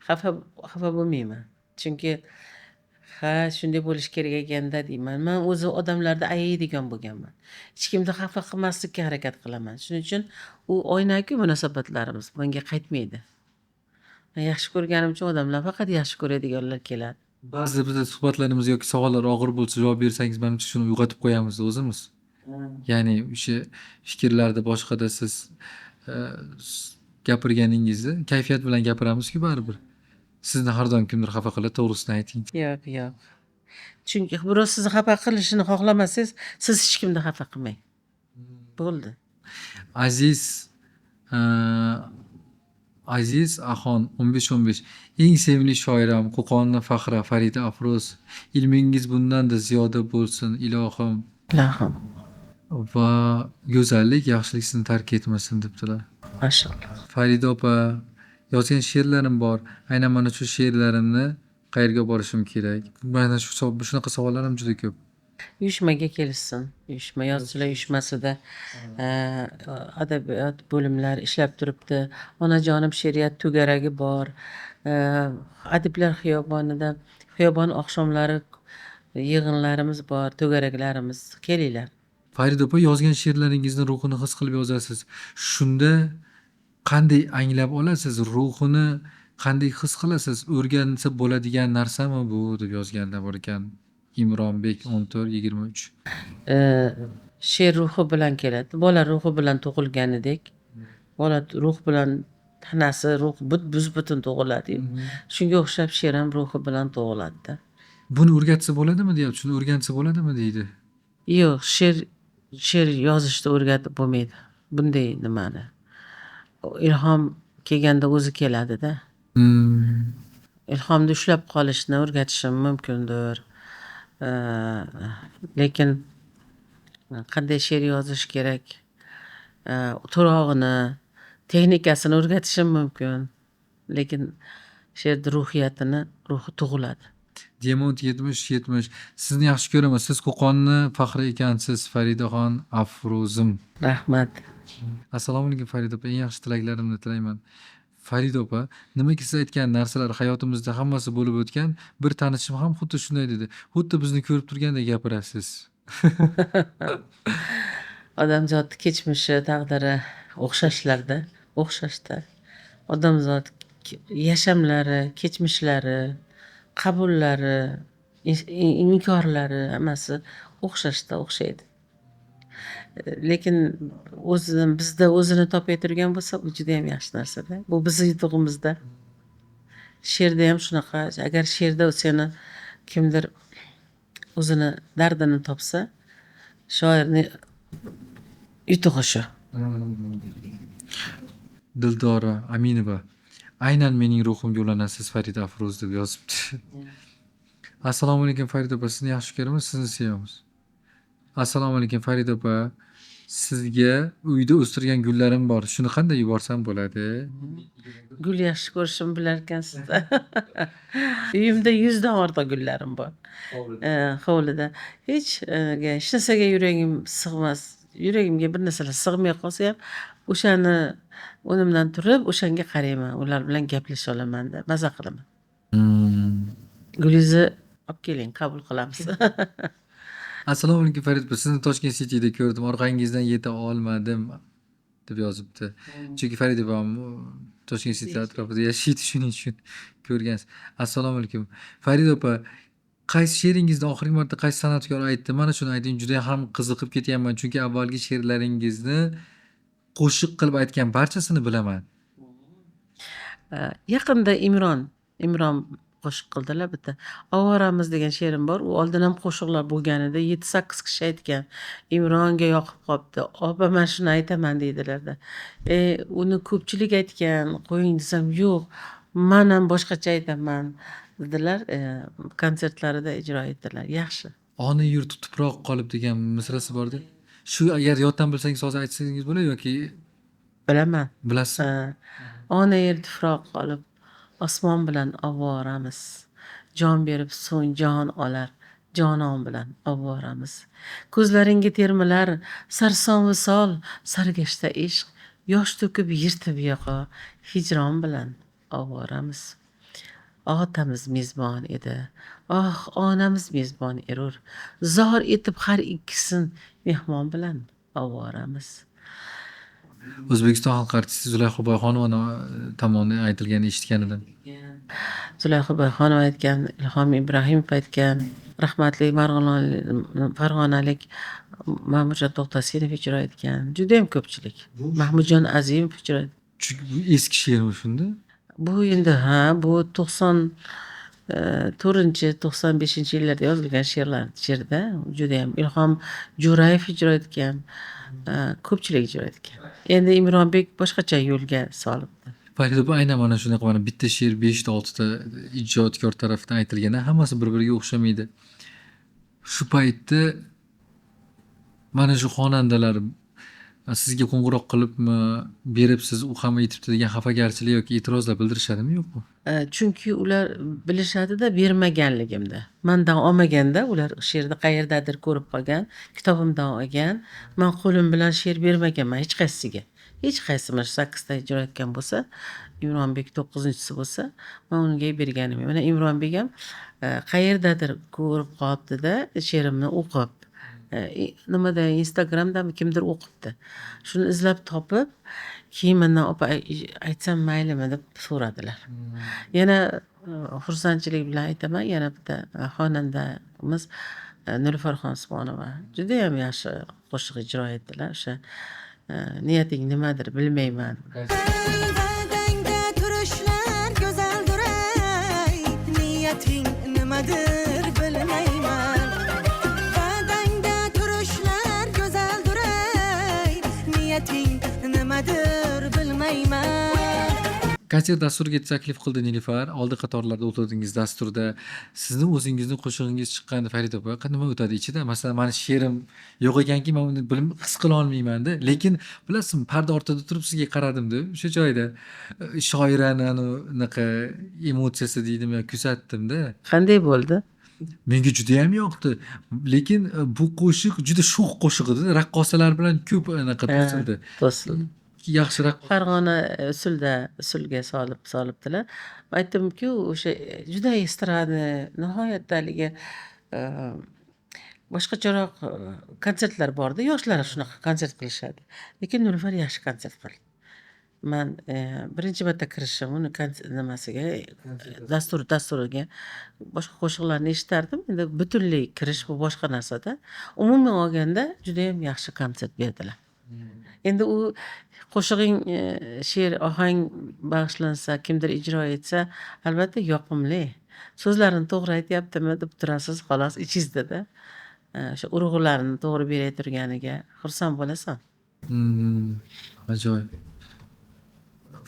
Xafa bo'lmayman. Chunki shunday bo'lishi kerak ekanda deyman. Men o'zi odamlarni ayaydigan bo'lganman. Hech kimni xafa qilmaslikka harakat qilaman. Shuning uchun u oynaku munosabatlarimiz menga qaytmaydi. Men yaxshi ko'rganim uchun odamlar faqat yaxshi ko'radiganlar keladi. Ba'zida bizda suhbatlarimiz yoki savollar og'ir bo'lsa javob bersangiz, menimcha shuni uyg'otib qo'yamiz o'zimiz. Ya'ni o'sha fikrlarda boshqada siz gapirganingizda kayfiyat bilan gapiramiz-ku baribir. Sizni har doim kimdir xafa qiladi, to'g'risini ayting. Yo'q. Chunki birov sizni xafa qilishini xohlamasangiz, siz hech kimni xafa qilmang. Bo'ldi. Aziz Axon 15-15. Eng sevimli shoiram Qo'qonni Faxra Farida Afroz. Ilmingiz bundan-da ziyoda bo'lsin, ilohim. Ilohim. Va go'zallik, yaxshilik sizni tark etmasin debdilar. Mashalloh. Farida opa, yozgan she'rlarim bor. Aynan mana shu she'rlarimni qayerga borishim kerak? Mana shunaqa savollarim juda ko'p. Uyushmaga kelishsin. Uyushma, yozuvchilar uyushmasida adabiyot bo'limlari ishlab turibdi. Onajonim she'riyat to'garagi bor. Adiblar xiyobonida xiyobon oqshomlari yig'inlarimiz bor, to'garaklarimiz. Kelinglar. Farida opa, yozgan she'rlaringizni ruhini his qilib yozasiz. Shunda qanday anglab olasiz? Ruhini qanday his qilasiz? O'rgansa bo'ladigan narsami bu deb yozganlar bor ekan. Imronbek 14-23. She'r ruhi bilan keladi. Bola ruhi bilan tug'ilganidek, bola ruh bilan tanasi, ruh butun tug'iladi. Shunga o'xshab she'r ham ruhi bilan tug'iladi-da. Buni o'rgatsa bo'ladimi deyapti. Shuni o'rgansa bo'ladimi deydi. Yo'q, she'r yozishni o'rgatib bo'lmaydi. Bunday nimani. Ilhom kelganda o'zi keladi-da. Ilhomni ushlab qolishni o'rgatishim mumkindir. Lekin qanday she'r yozish kerak, turog'ini, texnikasini o'rgatishim mumkin. Lekin she'rni ruhiyatini, ruhi tug'iladi. Diamond 70-70. Sizni yaxshi ko'raman. Siz Qo'qonni faxri ekansiz, Faridaxon Afrozim. Rahmat. Assalomu alaykum Farida opa. Eng yaxshi tilaklarimni tilayman. Farida opa, nimaki siz aytgan narsalar hayotimizda hammasi bo'lib o'tgan. Bir tanishim ham xuddi shunday dedi. Xuddi bizni ko'rib turgandek gapirasiz. Odamzod kechmishi, taqdiri o'xshashlarda. Odamzod yashamlari, kechmishlari, qabullari, inkorlari hammasi o'xshaydi. Lekin bizda o'zini topay turgan bo'lsa, bu juda ham yaxshi narsa-da. Bu bizning yutug'imizda. She'rda ham shunaqa. Agar she'rda seni kimdir o'zini dardini topsa, shoirni yutug'i shu. Dildora Aminova. Aynan mening ruhimga ulanasiz Farida Afroz deb yozibdi. Assalomu alaykum Farida opa, sizni yaxshi ko'raman, sizni sevamiz. Assalomu alaykum Farida opa. Sizga uyda o'stirgan gullarim bor. Shuni qanday yuborsam bo'ladi? Gul yaxshi ko'rishimni bilar ekansiz. Uyimda 100 dan ortiq gullarim bor. Hovlida. Hech narsaga yuragim sig'mas. Yuragimga bir narsalar sig'may qolsa ham, o'shani o'rnimdan turib, o'shanga qarayman. Ular bilan gaplasha olaman-da, maza qilaman. Gulingizni olib keling, qabul qilamiz. Assalomu alaykum Farid opa, sizni Toshkent City'da ko'rdim. Orqangizdan yeta olmadim deb yozibdi. Chunki Farid opam Toshkent City atrofida yashaydi, shuning uchun ko'rgansiz. Assalomu alaykum. Farid opa, Qaysi she'ringizda oxirgi marta qaysi san'atkor aytdi? Mana shuni ayting, juda ham qiziqib ketyapman, chunki avvalgi she'rlaringizni qo'shiq qilib aytgan barchasini bilaman. Yaqinda Imron qo'shiq qildilar bitta. Ovoramiz degan she'rim bor. U oldin ham qo'shiqlar bo'lganida 7-8 kishi aytgan. Imronga yoqib qolibdi. Opa men shuni aytaman deydilarda. Uni ko'pchilik aytgan. Qo'ying desam yo'q. Men ham boshqacha aytaman dedilar. Konsertlarida ijro etdilar. Yaxshi. Ona yurti tuproq qolib degan misrasi bor-da. Shu agar yoddan bilsangiz hozir aytsangiz bo'ladi yoki Bilaman. bilasizmi? Ona yer tuproq qolib, osmon bilan ovoramiz. Jon berib so'ng jon olar, jonon bilan ovoramiz. Ko'zlaringga termilar sarson visol, sargashta ishq, yosh to'kib yirtib yoqa, hijron bilan ovoramiz. Otamiz mezbon edi. Onamiz mezbon erur. Zor etib har ikkisin mehmon bilan ovoramiz. O'zbekiston xalq artisti Zulayho Boyxonova tomonidan aytilganini eshitgan edim. Zulayho Boyxonova aytgan, Ilhom Ibrahimov aytgan, rahmatli farg'onalik Mahmudjon To'xtasinov ijro etgan. Judayam ko'pchilik. Mahmudjon Azimov ijro etgan. Chunki bu eski she'r shunda. Bu endi bu 94-95-yillarda yozilgan she'rda judayam Ilhom Jo'rayev ijro etgan. Ko'pchilik ijro etgan. Endi Imronbek boshqacha yo'lga solibdi. Farida bu aynan mana shunaqa mana bitta she'r 5 ta 6 ta ijodkor tarafdan aytilganda hammasi bir-biriga o'xshamaydi. Shu paytda mana shu xonandalar sizga qo'ng'iroq qilibmi, berib siz u hamma aytibdi degan xafagarchilik yoki e'tirozlar bildirishadimi yo'qmi? Chunki ular bilishadi-da bermaganligimni. Mendan olmaganda ular she'rni qayerdadir ko'rib qolgan, kitobimdan olgan. Men qo'lim bilan she'r bermaganman hech qaysisiga. Hech qaysi mana 8 ta ijro etgan bo'lsa, Imronbek 9-chisi bo'lsa, men unga berganim yo'q. Mana Imronbek ham qayerdadir ko'rib qolibdi-da she'rimni o'qib. Nimada Instagramdan kimdir o'qibdi. Shuni izlab topib, keyin mendan opa aytsam maylimi deb so'radilar. Yana xursandchilik bilan aytaman, yana bitta xonandamiz Nilufar Usmonova judayam yaxshi qo'shiq ijro etdilar. O'sha niyating nimadir bilmayman. Va'dangda turishlar go'zaldir ey, niyating nimadir bilmayman. Va'dangda turishlar go'zaldir ey, niyating nimadir bilmayman. Konsert dasturiga taklif qildi Nilufar. Oldi qatorlarda o'tirdingiz dasturda. Sizni o'zingizni qo'shig'ingiz chiqqanda Farida opa, nima o'tadi ichida? Masalan, mani she'rim yo'q ekanki, men uni his qila olmayman-da. Lekin bilasizmi, parda ortida turib sizga qaradim-da, o'sha joyda shoirani anaqa emotsiyasi deydimi, kuzatdim-da. Qanday bo'ldi? Menga juda ham yoqdi. Lekin bu qo'shiq juda sho'x qo'shiq edi. Raqqosalar bilan ko'p anaqa to'sildi. To'sildi. Yaxshiroq Farg'ona usulga solibdilar. Aytdimku, o'sha juda estrada, nihoyatda haligi boshqacharoq konsertlar borda, yoshlar shunaqa konsert qilishadi. Lekin Nilufar yaxshi konsert qildi. Men birinchi marta kirishim uni nimasiga, dasturiga boshqa qo'shiqlarni eshitardim. Endi butunlay kirish bu boshqa narsada. Umuman olganda juda ham yaxshi konsert berdilar. Endi u qo'shig'ing she'r, ohang bag'ishlansa, kimdir ijro etsa, albatta yoqimli. So'zlarini to'g'ri aytyaptimi deb turasiz, xolos ichingizda-da. O'sha urg'ularni to'g'ri beray turganiga xursand bo'lasan. Ajoyib.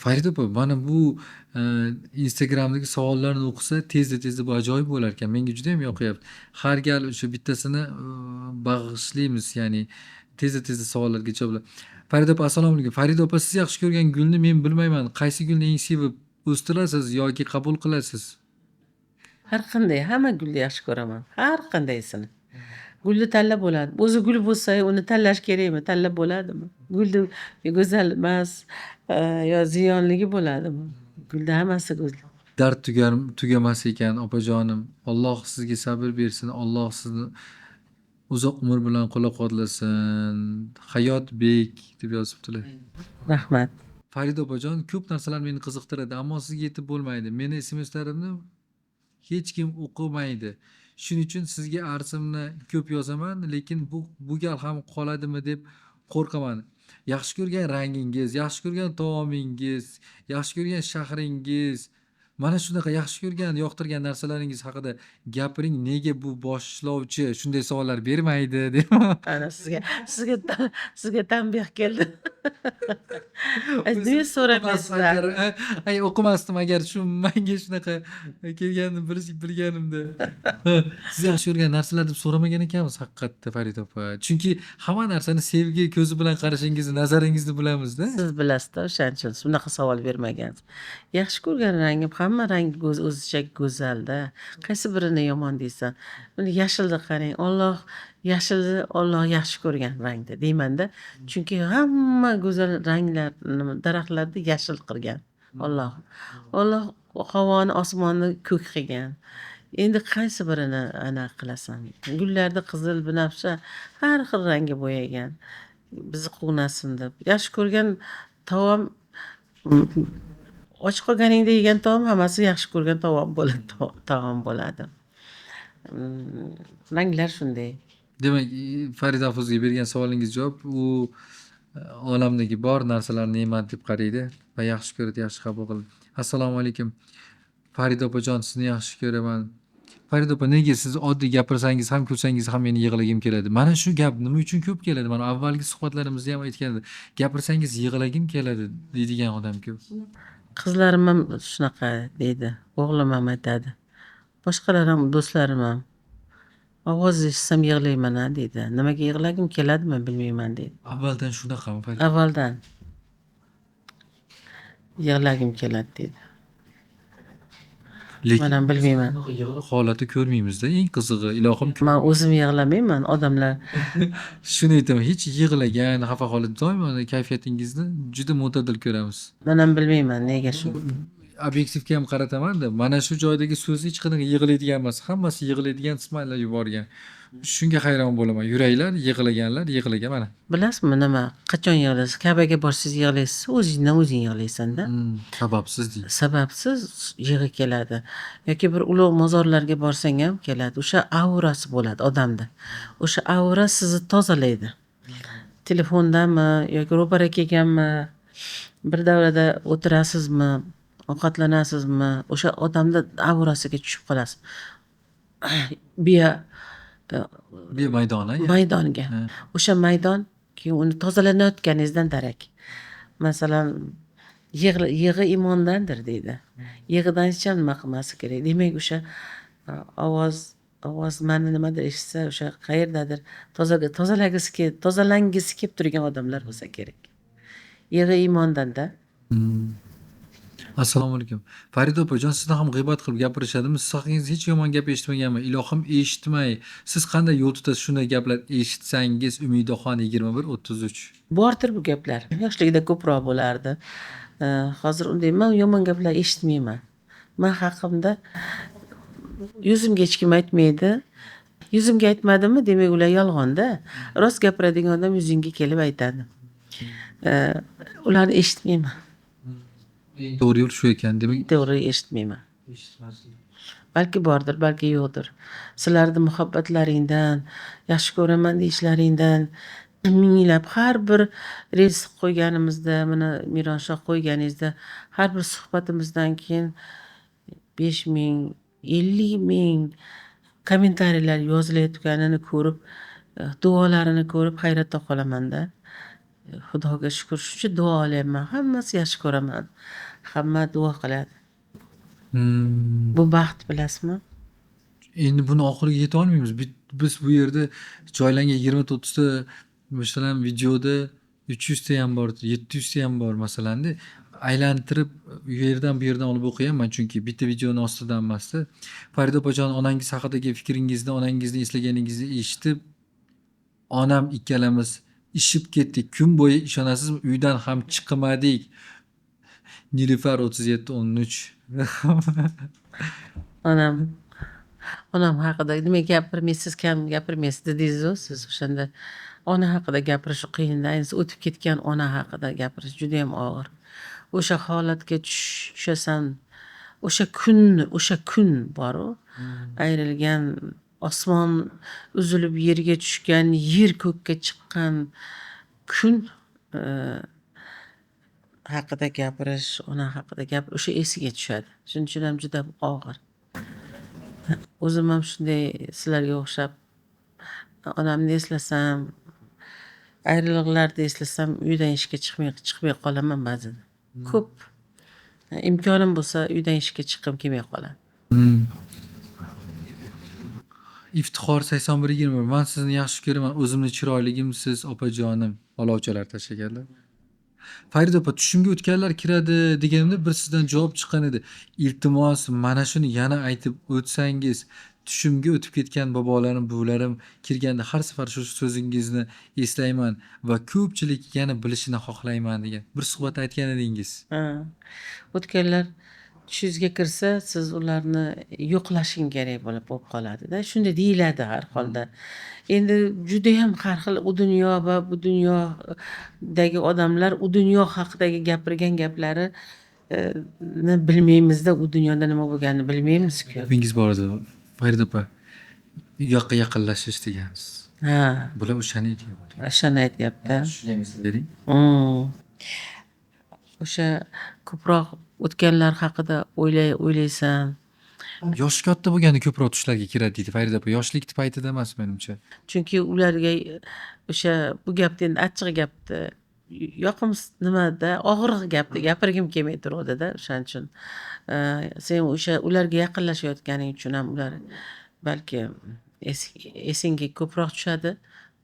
Farida opa, mana bu Instagramdagi savollarni o'qisa, tezda bu ajoyib bo'lar ekan. Menga juda ham yoqyapti. Har gal o'sha bittasini bag'ishlaymiz, ya'ni tezda savollarga javoblar. Farida opa, assalomu alaykum. Farida opa, siz yaxshi ko'rgan gulni men bilmayman. Qaysi gulni eng sevib o'stirasiz yoki qabul qilasiz? Har qanday, hamma gulni yaxshi ko'raman. Har qandaysini. Gulni tanlab bo'ladi. O'zi gul bo'lsa, uni tanlash kerakmi? Tanlab bo'ladimi? Gulni go'zal emas yo ziyonligi bo'ladimi? Gulda hammasi go'zal. Dard tugamas ekan opajonim. Alloh sizga sabr bersin. Alloh sizni uzoq umr bilan qo'llab-quvvatlasin. Hayot bek deb yozibdilar. Rahmat. Farida opajon, ko'p narsalar meni qiziqtiradi, ammo sizga yetib bo'lmaydi. Meni SMSlarimni hech kim o'qimaydi. Shuning uchun sizga arzimni ko'p yozaman, lekin bu gal ham qoladimi deb qo'rqaman. Yaxshi ko'rgan rangingiz, yaxshi ko'rgan taomingiz, yaxshi ko'rgan shahringiz, mana shunaqa yaxshi ko'rgan, yoqtirgan narsalaringiz haqida gapiring. Nega bu boshlovchi shunday savollar bermaydi deb. Ana sizga tanbeh keldi. Niye so'ramaysizlar? Ay o'qimasdim agar shu menga shunaqa kelganini bilganimda. Siz yaxshi ko'rgan narsalar deb so'ramagan ekanmiz haqiqatda Farida opa. Chunki hamma narsani sevgi ko'zi bilan qarashingizni, nazaringizni bilamiz-da. Siz bilasizda, o'shaning uchun bunaqa savol bermagansiz. Yaxshi ko'rgan rangim, hamma rang o'zicha go'zalda. Qaysi birini yomon deysan? Buni yashilni qarang. Yashilni Alloh yaxshi ko'rgan rangda deymanda. Chunki hamma go'zal ranglar, daraxtlarni yashil qilgan. Alloh havoni, osmonni ko'k qilgan. Endi qaysi birini anaqa qilasan? Gullarni qizil, binafsha har xil rangga bo'yagan. Bizni quvnasin deb. Yaxshi ko'rgan taom och qolganingda yegan taom hammasi yaxshi ko'rgan taom bo'ladi. Ranglar shunday. Demak, Farida ofizga bergan savolingiz javob u olamdagi bor narsalarni ne'mat deb qaraydi va yaxshi ko'radi, yaxshi qabul qiladi. Assalomu alaykum. Farida opajon, sizni yaxshi ko'raman. Farida opa, nega siz oddiy gapirsangiz ham, kulsangiz ham meni yig'lagim keladi? Mana shu gap nima uchun ko'p keladi? Mana avvalgi suhbatlarimizda ham aytgan edim. Gapirsangiz yig'lagim keladi deydigan odam ko'p. Qizlarim ham shunaqa deydi. O'g'lim ham aytadi. Boshqalar ham, do'stlarim ham. Ovoz eshitsam yig'layman deydi. Nimaga yig'lagim keladimi bilmayman deydi. Avvaldan shunaqami Farida? Avvaldan yig'lagim keladi deydi. Lekin Men ham bilmayman. holati ko'rmaymiz-da. Eng qizig'i, ilohim, Men o'zim yig'lamayman, odamlar shuni aytaman, hech yig'lagan, xafa holat doimo kayfiyatingizni juda mo'tadil ko'ramiz. men ham bilmayman nega shu. Obyektivga ham qarataman-da, mana shu joydagi so'zi hech qanaqa yig'laydigan emas. Hammasi yig'laydigan smaylar yuborgan. Shunga hayron bo'laman. Yuraklar yig'lagan mana. Bilasizmi nima? Qachon yig'laysiz? Ka'baga borsangiz yig'laysiz, o'zingdan o'zing yig'laysan-da. Sababsiz deydi. Sababsiz yig'i keladi. Yoki bir ulug' mozorlarga borsang ham keladi. O'sha aurasi bo'ladi odamda. O'sha aura sizni tozalaydi. Telefondami yoki ro'para kelganmi, bir davrada o'tirasizmi, ovqatlanasizmi, o'sha odamda aurasiga tushib qolasiz. Bir maydona. Maydonga. O'sha maydon keyin uni tozalanayotganingizdan darak. Masalan, yig'i imondandir deydi. Yig'idan hech ham nima qilmasi kerak. Demak, o'sha ovoz mani nimadir eshitsa, o'sha qayerdadir tozalangisi kelib turgan odamlar bo'lsa kerak. Yig'i imondan-da. Assalomu alaykum. Farida opajon, sizdan ham g'iybat qilib gapirishadimi? Siz haqingizda hech yomon gap eshitmaganman. Ilohim eshitmay. Siz qanday yo'l tutasiz shunday gaplar eshitsangiz? Umidaxon 21-33. Bordir bu gaplar. Yoshligida ko'proq bo'lardi. Hozir unday men yomon gaplar eshitmayman. Men haqimda yuzimga hech kim aytmaydi. Yuzimga aytmadimi, demak ular yolg'onda. Rost gapiradigan odam yuzingga kelib aytadi. Ularni eshitmayman. To'g'ri yo'l shu ekan, demak. To'g'ri eshitmayman. Balki bordir, balki yo'qdir. Sizlarning muhabbatlaringdan, yaxshi ko'raman deyishlaringdan minglab har bir reels qo'yganimizda, mana Mironshoh qo'yganingizda har bir suhbatimizdan keyin 5000, 50,000 kommentariyalar yozilayotganini ko'rib, duolarini ko'rib hayratda qolaman-da. Xudoga shukr, shuncha duo olyapman. Hammasi yaxshi ko'raman. Hamma duo qiladi. Bu baxt, bilasizmi? Endi buni oxiriga yeta olmaymiz. Biz bu yerda joylangan 29 ta masalan videoda 300 ta ham bor, 700 ta ham bor masalanda. Aylantirib u yerdan bu yerdan olib o'qiyapman, chunki bitta videoni ostidan emasda. Farida opajon, onangiz haqidagi fikringizni, onangizni eslaganingizni eshitib, onam ikkalamiz ishib ketdik. Kun bo'yi ishonasizmi, uydan ham chiqmadik. Nilufar 37-13. Onam haqida nima gapirmaysiz, kam gapirmaysiz dedingiz-ku siz. O'shanda ona haqida gapirish qiyin. Ayniqsa o'tib ketgan ona haqida gapirish juda ham og'ir. O'sha holatga tushasan, o'sha kun bor-u. Ayrilgan osmon uzilib yerga tushgan, yer ko'kka chiqqan kun haqida gapirish, ona haqida o'sha esiga tushadi. Shuning uchun ham juda og'ir. O'zim ham shunday sizlarga o'xshab onamni eslasam, ayriliqlarni eslasam uydan ishga chiqmay qolaman ba'zida. Ko'p imkonim bo'lsa uydan ishga chiqqim kelmay qoladi. Iftixor 8120. Man sizni yaxshi ko'raman. O'zimni chiroyligimsiz opajonim. Olovchalar tashlaganlar. Farida opa, tushimga o'tganlar kiradi deganimda bir sizdan javob chiqqan edi. Iltimos, mana shuni yana aytib o'tsangiz. Tushimga o'tib ketgan bobolarim, buvlarim kirganda har safar shu so'zingizni eslayman va ko'pchilik yana bilishini xohlayman degan. Bir suhbat aytgan edingiz. Ha. O'tganlar tushingizga kirsa, siz ularni yo'qlashing kerak bo'lib qoladi-da. Shunday deyiladi har holda. Endi juda ham har xil u dunyo va bu dunyodagi odamlar u dunyo haqidagi gapirgan gaplari bilmaymiz-da, u dunyoda nima bo'lganini bilmaymiz-ku. Gapingiz bor edi. Farida opa, u yoqqa yaqinlashish degansiz. Ha, Bular o'shani aytyapti. o'shani aytyapti. Deng. O'sha ko'proq o'tganlar haqida o'ylaysan. Yoshi katta bo'lganda ko'proq tushlarga kiradi deydi Farida opa. Yoshlik paytida emas menimcha. Chunki ularga o'sha bu gapni endi achchiq gapni nimada og'ir gapni gapirgim kelmay turadi-da, o'shaning uchun. Sen o'sha ularga yaqinlashayotganing uchun ham ular balki esingga ko'proq tushadi.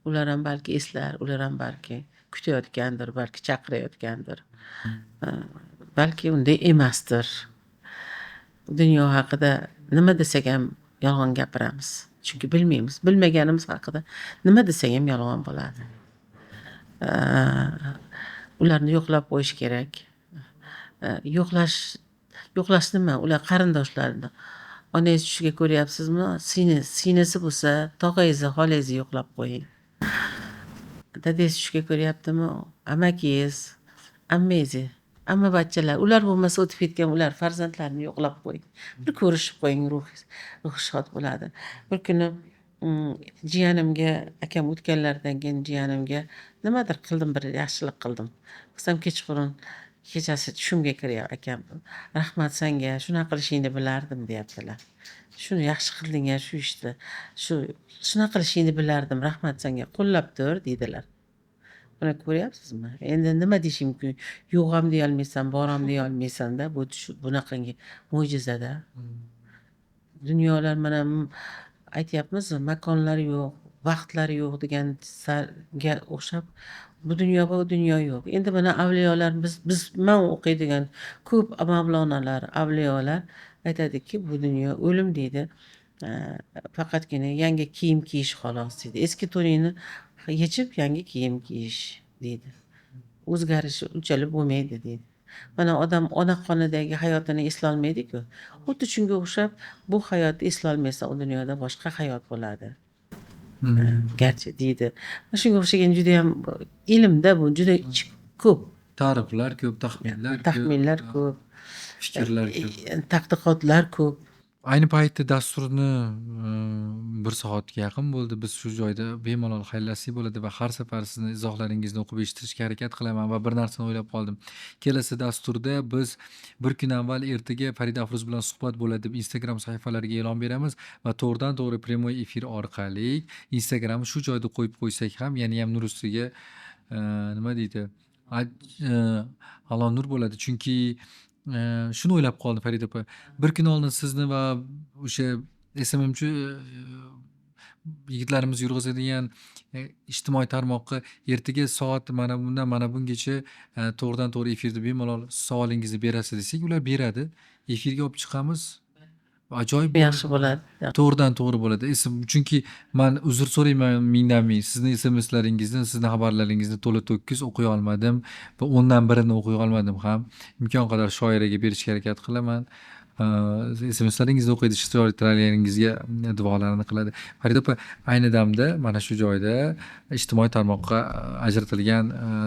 Ular ham balki eslar, ular ham balki kutayotgandir, balki chaqirayotgandir. Balki unday emasdir. Dunyo haqida nima desak ham yolg'on gapiramiz. Chunki bilmaymiz. Bilmaganimiz haqida nima desak ham yolg'on bo'ladi. Ularni yo'qlab qo'yish kerak. Yo'qlash nima? Ular qarindoshlarini. Onangiz tushiga ko'ryapsizmi? Singlisi bo'lsa, tog'angizni, xolangizni yo'qlab qo'ying. Dadangiz tushiga ko'ryaptimi? Amakingiz, ammangizni, amma bachchalar, ular bo'lmasa o'tib ketgan ular farzandlarini yo'qlab qo'ying. Bir ko'rishib qo'ying, ruhi shod bo'ladi. Bir kuni jiyanimga, akam o'tganlardan keyin jiyanimga nimadir qildim, bir yaxshilik qildim. Qilsam kechqurun kechasi tushimga kiryapti akam. Rahmat senga, shunaqa qilishingni bilardim deyaptilar. Shuni yaxshi qilding-a shu ishni. Shunaqa qilishingni bilardim, rahmat senga, qo'llab tur deydilar. Buni ko'ryapsizmi? Endi nima deyishim mumkin? Yo'q ham deya olmaysan, bor ham deya olmaysan-da. Bu bunaqangi mo'jiza-da. Dunyolar mana aytyapmiz, makonlari yo'q, vaqtlari yo'q deganga o'xshab bu dunyo va u dunyo yo'q. Endi mana avliyolar man o'qiydigan ko'p mavlonalar, avliyolar aytadiki, bu dunyo o'lim deydi. Faqatgina yangi kiyim kiyish xolos deydi. Eski to'ningni yechib yangi kiyim kiyish deydi. O'zgarish unchalik bo'lmaydi deydi. Mana odam ona qonidagi hayotini eslolmaydi-ku. Xuddi shunga o'xshab bu hayotni eslolmasa u dunyoda boshqa hayot bo'ladi. Garchi deydi. Mana shunga o'xshagan juda ham ilmda bu juda ko'p. Ta'riflar ko'p, taxminlar ko'p. fikrlar ko'p. Tadqiqotlar ko'p. Ayni paytda dasturni 1 soatga yaqin bo'ldi. Biz shu joyda bemalol xayrlaslik bo'ladi va har safar sizni izohlaringizni o'qib eshittirishga harakat qilaman va bir narsani o'ylab qoldim. Kelasi dasturda biz bir kun avval ertaga Farida Afruz bilan suhbat bo'ladi deb Instagram sahifalariga e'lon beramiz va to'g'ridan-to'g'ri prямой efir orqali Instagramni shu joyda qo'yib qo'ysak ham, yana ham nur ustiga nima deydi? Alon nur bo'ladi. Chunki shuni o'ylab qoldim Farida opa. Bir kun oldin sizni va o'sha SMMchi yigitlarimiz yurg'izadigan ijtimoiy tarmoqqa ertaga soat mana bundan mana bungacha to'g'ridan-to'g'ri efirda bemalol savolingizni berasiz desak, ular beradi. Efirga olib chiqamiz. Ajoyib Yaxshi bo'ladi. to'g'ridan-to'g'ri bo'ladi. Chunki man uzr so'rayman mingdan ming. Sizni SMSlaringizni, sizni xabarlaringizni to'la to'kis o'qiy olmadim va 10 dan birini o'qiy olmadim ham. Imkon qadar shoiraga berishga harakat qilaman. SMSlaringizni o'qiydi, ishtirokchilaringizga duolarini qiladi. Farida opa, ayni damda mana shu joyda ijtimoiy tarmoqqa ajratilgan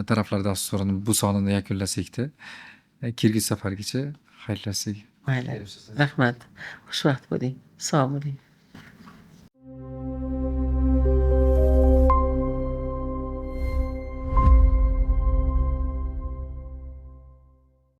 taraflar dasturini bu sonini yakunlasak-da, kelgusi safargacha xayrlashsak. Mayli. Rahmat. Xushvaqt bo'ling. Sog' bo'ling.